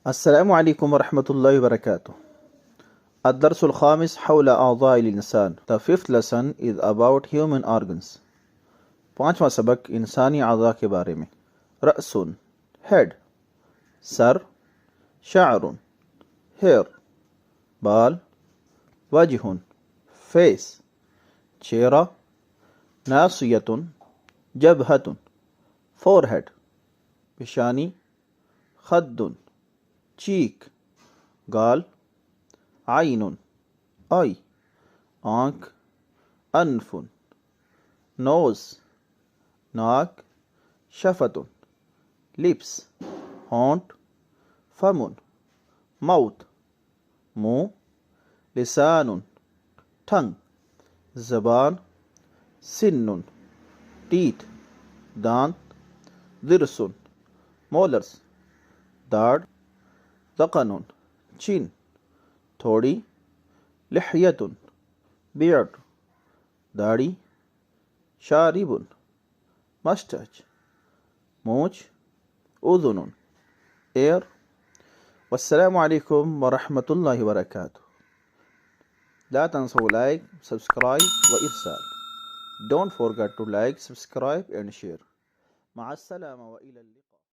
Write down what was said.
السلام عليكم ورحمة الله وبركاته. الدرس الخامس حول أعضاء الإنسان. The fifth lesson is about human organs. پانچواں سبق انسانی اعضاء کے بارے میں. رأس head، سر، شعر hair، بال، وجہ face، چہرہ، ناصیۃ جبہۃ forehead، پیشانی، خد چیک، گال، عین آئی، آنکھ، انف، نوز ناک، شفت لپس، ہونٹ، فم ماؤتھ، منہ، لسان ٹنگ، زبان، سن ٹیتھ، دانت، ضرس مولرس، داڑھ، ذقن چین، تھوڑی، لحیۃ بیئرڈ، داڑھی، شارب مسٹچ، مونچھ، اذن ایئر. والسلام علیکم ورحمۃ اللہ وبرکاتہ. لا تنسوا لايك سبسكرايب وإرسال. Don't forget to like, subscribe and share. مع السلامة وإلى اللقاء.